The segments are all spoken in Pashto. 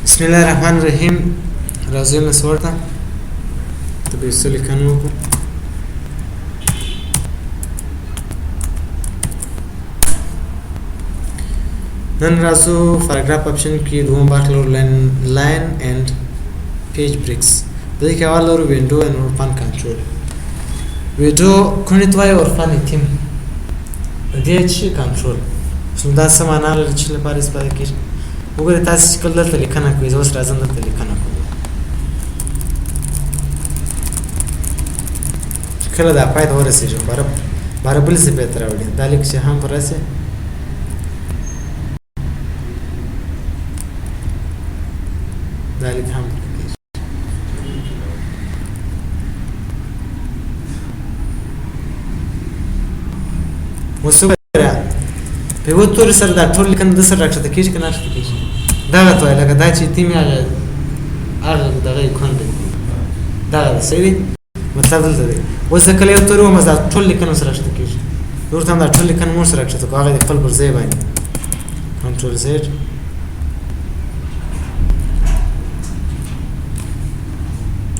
بسم الله الرحمن الرحیم. راځئ مسور ته د بیسو لیکنه وکړو. نن راځو پاراګراف اپشن کې دوم برخه لرو لاین اینڈ پیج بریکس. د دې کې اول لرو وینډو اینڈ فن کنټرول. وینډو کونی توای اور فن تیم د دې چې کنټرول څنګه سمانه لري چې لپاره استفاده کیږي. وګورئ تاسو چې کله دلته لیکنه کوئ، زه اوس راځم دلته لیکنه کوم. کله دا پای ته ورسېږم باره بل څه بیا ته راوړي. دا لیک چې هم راسي دا لیک هم اوس وګوره په یو توري سره دا ټول لیکنه د سره راښکته کېږي که نه راښکته کېږي. دغه توی لکه دا چې تیم هغه دغه ایکون دی، دغه دی صحیح دی، مطلب دلته دی. اوس زه کله یو توري وم دا ټول لیکنه ورسره راښکته کېږي. زه ورته هم دا ټول لیکنه مو ورسره راښکته کړو، هغه د خپل پر ځای باندې کنټرول زیډ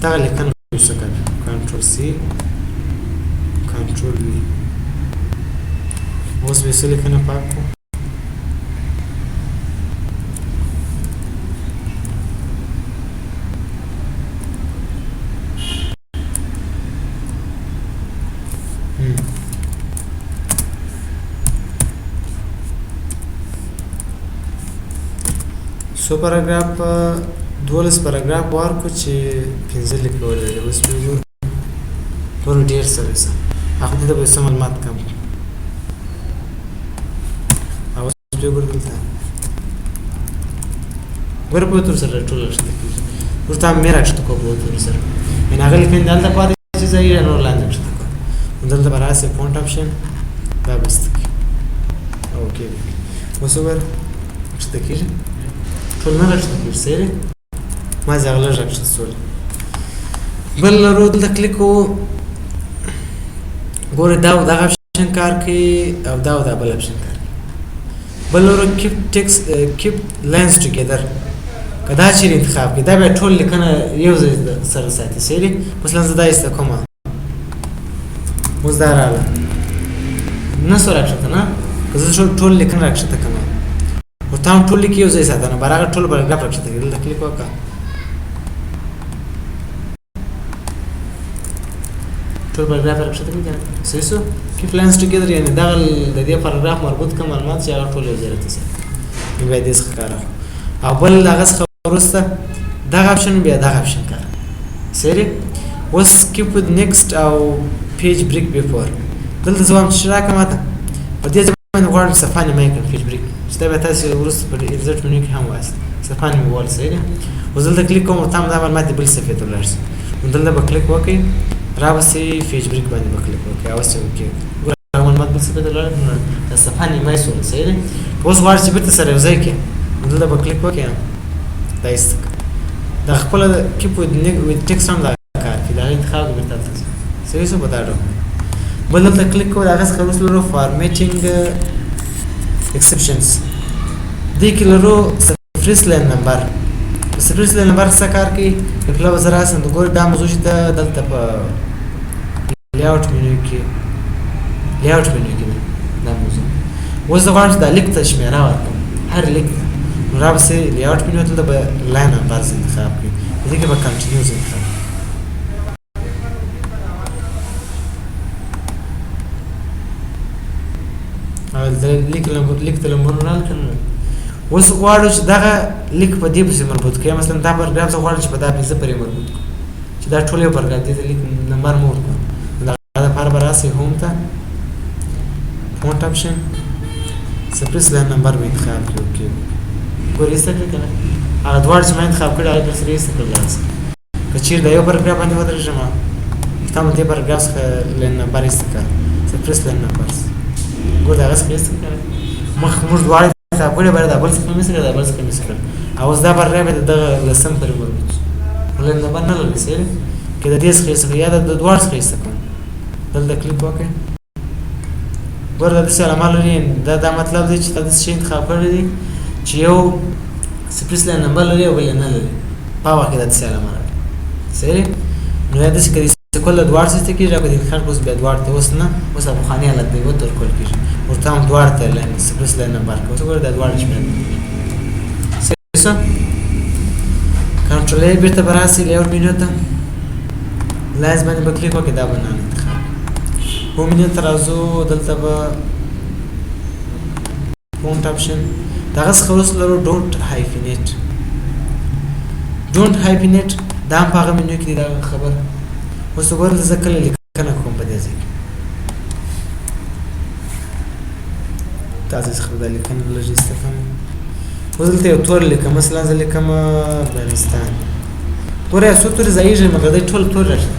دغه لیکنه ورسره کړو، کنټرول سی کنټرول وی. اوس به څه لیکنه پاک کړو. سو پاراګراف 12 پاراګراف ورکو چې 15 لیکل دي. اوس به ور ډیر سره هغه د به سم معلومات کم او به ورته ورپو تر سره ټول راځي. ورته مې راځي کو په تر سره من هغه لیکن دلته پاتې چې ځای نور لاندې شته کو دلته براسه فونټ اپشن دا بس اوکې. اوس ور څه کېږي ټول نه راځي سره ما زغله راځي سول بل رو دلته کلیک کو ګوره دا اپشن کار کوي او دا بل اپشن کار بل رو کیپ ټیکس کیپ لاینز ټوګیدر کدا چې انتخاب کې دا به ټول لیکنه یو ځای سره ساتي. سری مثلا زه دا است کومه مزدار اله نه سره راځته نه که زه ټول لیکنه راځته کومه او تام ټول لیک یو ځای ساتنه برابر ټول پاراګراف راځته دلته کلیک وکړه. ټول پاراګراف راځته کیږي سېسو کیپ لاینز ټوګیدر یعنی دا د دې پاراګراف مربوط کوم معلومات چې هغه ټول یو ځای راځي. بیا دې څه کار او بل هغه څه ورسته دا اپشن بیا دا اپشن کار سری اوس کیپ ود نیکسټ او پیج بریک بیفور دلته زوام چې راکمه ته په دې ځای غواړم صفانه مې کوم پیج بریک چې دا به تاسو ورسته په انزرټ منیو کې هم واسه صفانه مې ول سری اوس دلته کلیک کوم تام دا معلومات بل صفحه ته ورسې دلته به کلیک وکړئ راوسی پیج بریک باندې به کلیک وکړئ او څه وکړئ معلومات بل صفحه ته ورسې صفانه مې سول سری اوس غواړم چې بیرته سره ځای کې دلته به کلیک وکړئ دا است دا خپل کیپ ود ټیکسټ هم دا کار کوي. دا انتخاب به تاسو سوي څه بداړو بل ته کلیک کوئ هغه څه کوم لرو فارمیټینګ ایکسپشنز دې کې لرو سفرس لاین نمبر څه کار کوي خپل وزرا سند ګور دا موضوع شته دلته په لیاوټ منیو کې دا موضوع وز غواړم چې دا لیک ته شمیره ورکړم هر لیک رابسه لیاوټ منیو ته به لاین نمبر انتخاب کړئ دې کې به کنټینیوز انتخاب او لیک ته لمبر نه کنه. اوس غواړو چې دغه لیک په دې پسې مربوط کړئ. مثلا دا پاراګراف زه غواړم چې په دا پسې پرې مربوط کړم چې دا ټول یو پاراګراف دې لیک نمبر مو ورکړم. دا لپاره به راسئ هوم ته فونټ اپشن سپریس لاین نمبر به انتخاب کړئ. ګورئ څه کوي کنه هغه دوړ چې ما انتخاب کړی هغه پر سره یې کړل لاس که چیرې دا یو پاراګراف باندې ودرېږم تاسو دې پاراګراف څخه لاین نمبر یې سپریس لاین نمبر ګور دا څه کیسه کوي موږ دواړه حساب کړی باید دا بل څه مې سره دا بل څه مې سره او دا پاراګراف د لسم پر مربوط لاین نمبر نه لري سره کې د دې څه یا د دوړ څه کیسه کوي دلته کلیک وکړئ. ګور دا څه علامه لري دا مطلب دی چې تاسو شي انتخاب کړی دی چې یو سپریس لاین نمبر لري او بل نه لري په واقع د څه علامه راځي صحیح نو یا د څه کړي کله دوار څه کېږي په دې خر اوس به دوار ته اوس نه اوس په خاني حالت دی وتر کول کېږي ورته هم دوار ته لاین سپریس لاین نمبر کو څه ګور د دوار شمه صحیح کنټرول بیرته براسي لیاوټ مینو ته لازم باندې بکلیک وکړئ دا بنانه انتخاب هوم مینو ته راځو دلته به فونټ اپشن دغه څخه وروسته لرو ډونټ هایفینیټ دا هم په هغه منیو کې دی دا خبر اوس وګورئ زه کله لیکنه کوم په دې ځای کې تاسو څخه دا لیکنه لږ ایسته کوم اوس دلته یو تور لیکم مثلا زه لیکم افغانستان ګوره یو څو تورې ځایږي مګر دی ټول تور راشي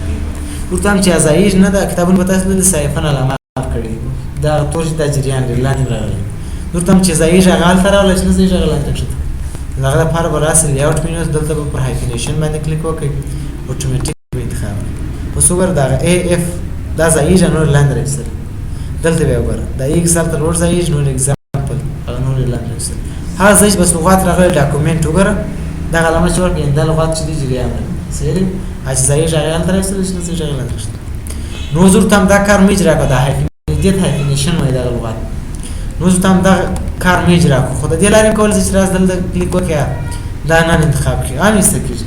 ورته هم چې ځایږي نه دا کتابونه په تاسو باندې صحیفه علامه کړي دا تور چې دا جریان دی لاندې راغلی ورته هم چې ځایږي هغه هلته راغلی چې نه ځایږي هغه لاندې راښته دغه لپاره به راسي لیاوټ مینو دلته به پر هایفینیشن باندې کلیک وکړئ اتوماتیک به انتخاب اوس وګوره دغه اے اف دا ځایږي نور لاندې راځي دلته به وګوره دا ایکسل تر ور ځایږي نور اگزامپل هغه نور لاندې راځي هغه ځای بس لغات راغلی ډاکومنټ وګوره دا علامه چې ورکړي دا لغات چې دی جریان صحیح هغه ځایږي هغه لاندې راځي چې نه ځایږي هغه لاندې راځي نو زه ورته هم دا کار مې اجرا کړ دا هایفینیشن وایي دا لغات نو زه ورته هم دا کار مې اجرا کړ خو د دې لارې کولی چې راځ دلته کلیک وکړه دا نه انتخاب کړي هم ایسته کېږي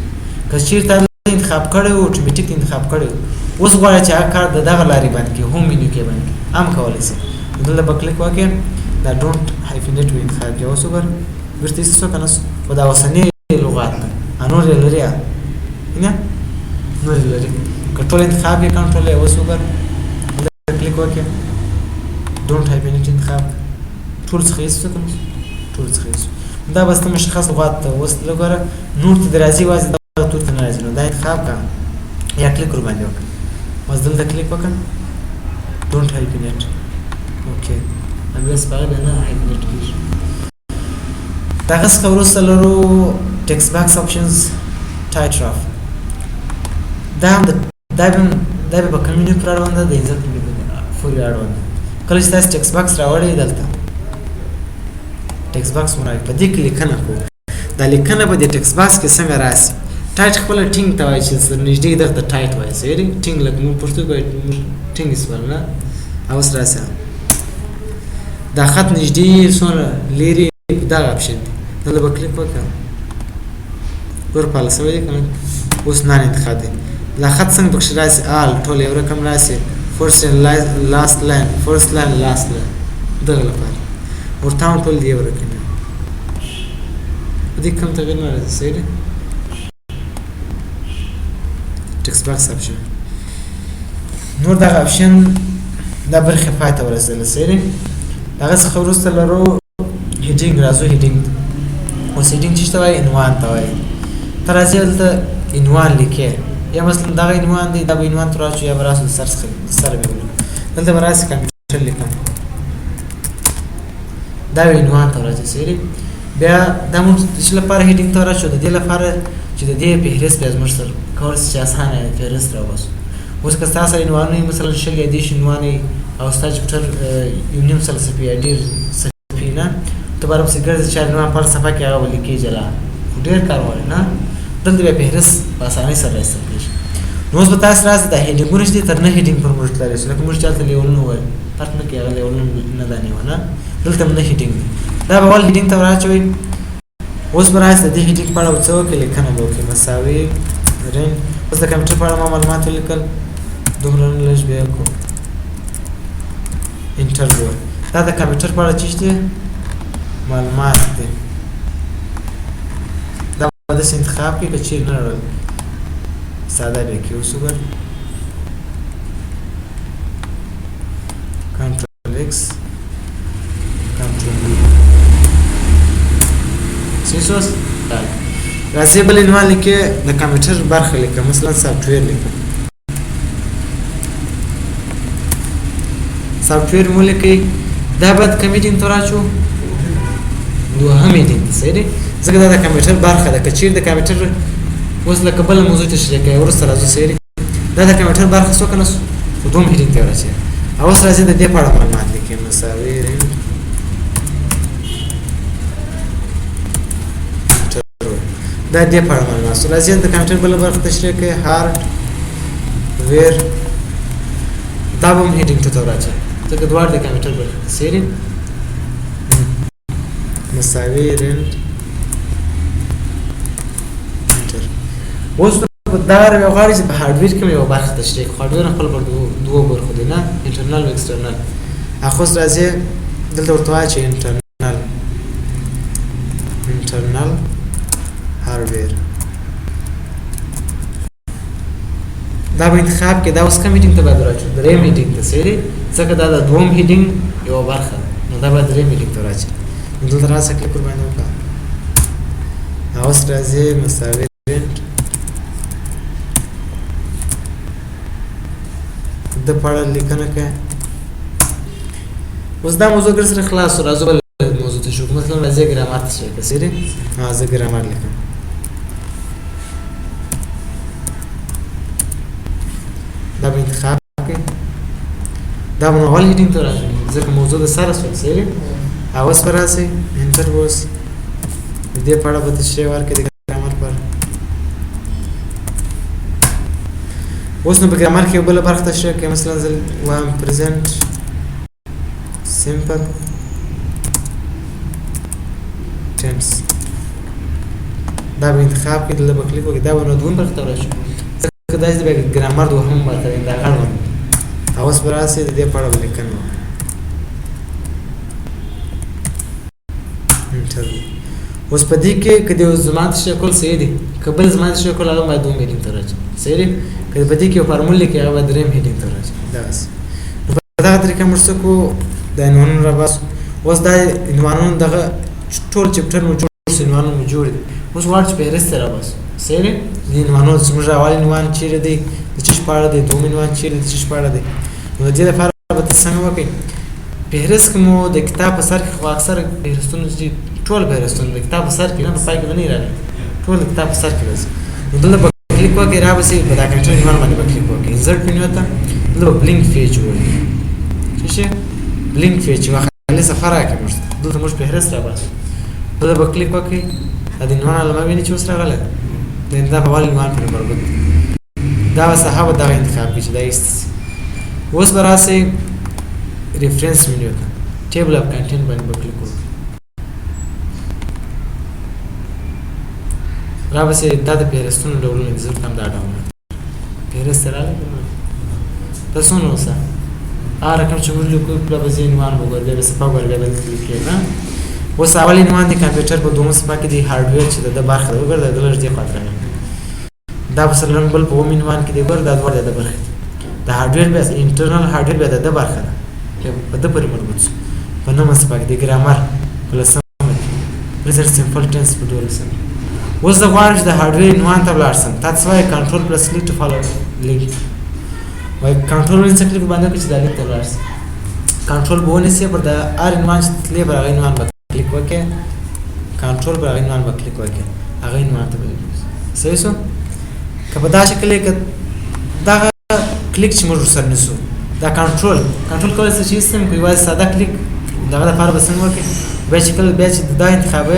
که چېرته انتخاب کړی و اتوماتیک انتخاب کړی اوس غواړی چې هغه کار د دغه لارې باندې کړي هوم مینیو کې باندې هم کولی شي دلته به کلیک وکړې دا ډونټ هایفینیټ به انتخاب کړي اوس وګوره بیرته ایسته شو که نه شو خو دا اوسني لغات نه نور یې لري نه نور یې لري که ټول انتخاب کړې کنټرول یې اوس وګوره دلته کلیک وکړې ډونټ هایفینیټ انتخاب ټول څخه ایسته که نه ټول څخه ایسته دا بس ته مشخص لغات ته اوس وګوره نور ته د راځي یوازې تور ته نه راځي نو دا انتخاب کړه یا کلیک ور باندې وکړه بس دلته کلیک وکړه ډونټ هایفینیټ اوکې بس په هغه نه هایفینیټ کېږي دغه څخه وروسته لرو ټکسټ باکس اپشنز ټایټ راف دا به په کمیونټي پر اړوند د عزت فوري اړوند کله چې تاسو ټکسټ باکس راوړئ دلته ټکسټ باکس مرای په دې کې لیکنه کو دا لیکنه په دې ټکسټ باکس کې سم راسي ټایټ خپل ټینګ ته وایي چې نږدې درته ټایټ وایي سری ټینګ لکه موږ پښتو کې ټینګ اسول نه اوس راسه دا خط نږدې سونه لري دا اپشن دلته به کلیک وکړه ور په لاسوي کنه اوس نه انتخاب دي لا خط څنګه بکش راسي آل ټول یو رقم راسي فرست لاست لاین فرست لاین لاست لاین دغه لپاره ورته ټول دی یو رقم دې کوم تغیر نه راځي سری ټکسټ باکس اپشن نور دغه اپشن دا برخه پای ته ورسېدل سری دغه څخه وروسته لرو هیډینګ راځو هیډینګ اوس هیډینګ چې ته وایي عنوان ته وایي ته راځي دلته عنوان لیکې یا مثلا دغه عنوان دی دا به عنوان ته راشو یا به راسو د سر به ولو دلته به راسي کمپیوټر لیکم دا عنوان ته راځي سری بیا دا موږ چې لپاره هیډینګ ته راشو د دې لپاره چې د دې فهرست بیا زموږ سره کول چې اسانه فهرست راوځو اوس که تاسو عنوان مثلا شل یا دیش عنوان او ستاسو چپټر یو نیم سل صفحې ډیر صفحې نه ته به په سګر چې عنوان پر صفحه کې هغه ولیکي جلا ډیر کار وړي نه دلته به فهرست په اسانۍ سره راځي نو اوس به تاسو راځي د هیډینګونو چې تر نه هیډینګ پر موږ لري لکه موږ چالت لیول نو وای پټ نه کې هغه لیول نه دانی ونه دلته نه هیډینګ دا به ول هیډینګ ته راځي اوس به راځي د هیډینګ په اړه څه کې لیکنه وکړي مساوي رین اوس د کمپیوټر په اړه معلومات ولیکل دومره لږ بیا کو انټرویو دا د کمپیوټر په اړه چې معلومات دي دا د انتخاب کې چې نه راځي ساده به کې اوس وګور کنټرول ایکس کنټرول سیسوس راځي بل عنوان لیکه د کمپیوټر برخه لیکه مثلا سافټویر لیکه سافټویر مو لیکي دا بعد کمیټینګ ته راځو دوهم میټینګ سره ځکه دا د کمپیوټر برخه ده کچیر د کمپیوټر اوس لکه بل موضوع تشریح کوي ورسره راځو سره دا د کمپیوټر برخه څو کنه دوم میټینګ ته راځي اوس راځي د دې په اړه معلومات لیکي مساوي دا دې په اړه معلومات سو. راځي د کمپیوټر بله برخه تشریح کوي هارډویر. دا به هم هیډینګ ټو ته راځي ځکه دواړه د کمپیوټر برخه دي. سیري مساوي رنټ انټر. اوس دا یو غواړي چې په هارډویر کې یو برخه تشریح کړي. هارډویر خپل پر دوه برخو دي نه، انټرنل او ایکسټرنل. اخو راځي دلته ورته وایي چې انټرنل هارډویر. دا به انتخاب کې دا اوس کوم هیډینګ ته باید راځي؟ دریم هیډینګ ته. سیري ځکه دا د دوم هیډینګ یو برخه نو دا به دریم هیډینګ ته راځي. نو دلته راځه کلیک ور باندې وکړه. اوس راځي مساوي رنټ د پاړه لیکنه کوي. اوس دا موضوع ګر سره خلاص راځو بل موضوع ته شو. مثلا راځي ګرامر ته شي کسيري زه ګرامر لیکم. دا به انتخاب کوي. دا به اول هیډینګ ته راځي ځکه موضوع د سره سو سیري. اوس پر راځي انټر اوس دې پاړه به تشریح ورکړي د ګرامر پر. اوس نو په ګرامر کې بل برخه تشریح کوي. مثلا زه وایم پرزنت simple tense. دا به انتخاب کې دلته کلیک وکړئ. دا به نو دوم برخه ته راشي ځکه دا چې د ګرامر دوهم برخه ده دا غړون. اوس به راسي د دې په اړه لیکنه انټرویو. اوس په دې کې کله زمات شکل صحیح دي قبل زمات شکل هغه باید دوم هیډینګ ته راځي. صحیح کله په دې کې فارموله کې هغه دریم هیډینګ ته راځي. دا بس دا طریقه موږ څه د عنوانونو را بس. اوس دا عنوانونه دغه ټول چپټر مو جوړ شي. عنوانونه مو جوړ دي. اوس ورچ په هرڅ را بس. سره د عنوانونو څخه اول عنوان چیرې دی د چش پاړه دی دوم عنوان چیرې دی د چش پاړه دی. نو د دې لپاره به تاسو څنګه وکړئ؟ فهرست کوم د کتاب په سر کې خو اکثر فهرستونه چې ټول فهرستونه د کتاب په سر کې نه په پای کې نه راځي. ټول د کتاب په سر کې راځي. نو دلته کلیک وکړئ را بسې په دا کنټرول عنوان باندې کلیک وکړئ. انسرټ مینیو ته دلته بلینک پیج وړي. څه لینک پیج واخلې سفر راکې موږ دلته موږ فهرست را بس. دلته به کلیک وکړئ. دا عنوان علامه ویني چې اوس راغله دا په اول عنوان پورې مربوط دا صحابه دا انتخاب کې چې دا ایست. اوس به راسئ ریفرنس مینیو ته ټیبل اف کنټینټ باندې به کلیک وکړئ. را بسې دا د فهرستونو ډولونه دي. زه هم دا ډول فهرست راغلی تاسو نو اوسه رقم چې موږ لیکو په بځای عنوان وګورئ بیا به صفحه وګورئ بیا به کلیک کړئ. نه اوس اول عنوان د کمپیوټر په دومره صفحه کې د هارډویر چې د برخه ده وګورئ د لږ خاطر دا مثلا بل په ومن عنوان کې دی ګور دا ډول د برخه د هارډویر بس انټرنل هارډویر به د برخه ده په د پرې مربوط په نومه صفحه کې د ګرامر پلس پرزنت سمپل ټنس په ډول سم. اوس د غواړم چې د هارډویر عنوان ته ولاړ سم. تاسو وايي کنټرول پلس کلیک ټو فالو لینک وای کنټرول ولې کلیک باندې کې چې د لیک ته ولاړ سم. کنټرول به ونیسئ پر د ار عنوان چې تلې پر هغه عنوان باندې کلیک وکړئ. کنټرول پر هغه عنوان باندې کلیک وکړئ. هغه عنوان ته ولاړ صحیح شو. که په دا شکل کې دا کلیک چې موږ سره نسو دا کنټرول کولای شي چې سم کوي وای ساده کلیک دا لپاره به څنګه وکړي بیا چې کله بیا چې دا انتخابه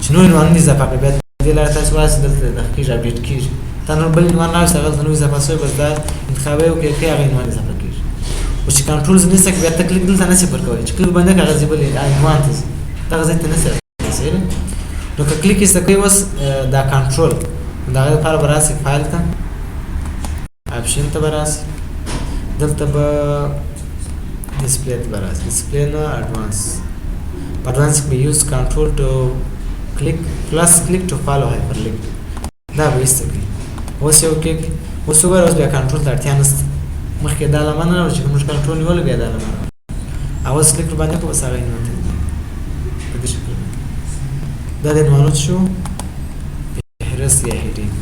چې نو عنوان دي اضافه کړئ. بیا دې لاره تاسو واسه دلته د کیږي اپډیټ کیږي تنور بل عنوان راځي هغه نو اضافه شوی بس دا انتخابه وکړئ کې هغه عنوان اضافه کیږي. او چې کنټرول زنه څخه بیا تکلیف دلته نه صفر کوي چې کلیک باندې هغه ځبل عنوان ته دا ځای ته نه صحیح. نو که کلیک یې کوي وس دا کنټرول دا لپاره براسي فایل ته اپشن ته براسي دلته به ډسپلی ته براسي ډسپلی نه اډوانس کې یوز کنټرول ټو کلیک پلس کلیک ټو فالو هایپر لینک دا به استګي. اوس یو کلیک اوس وګورئ اوس بیا کنټرول ته اړتیا نشته مخکې دا لمن نه چې موږ کنټرول نیول بیا دا لمن اوس کلیک باندې کوم څه غوښنه نه په دې شکل دا د نوانو شو هرس یا هیډینګ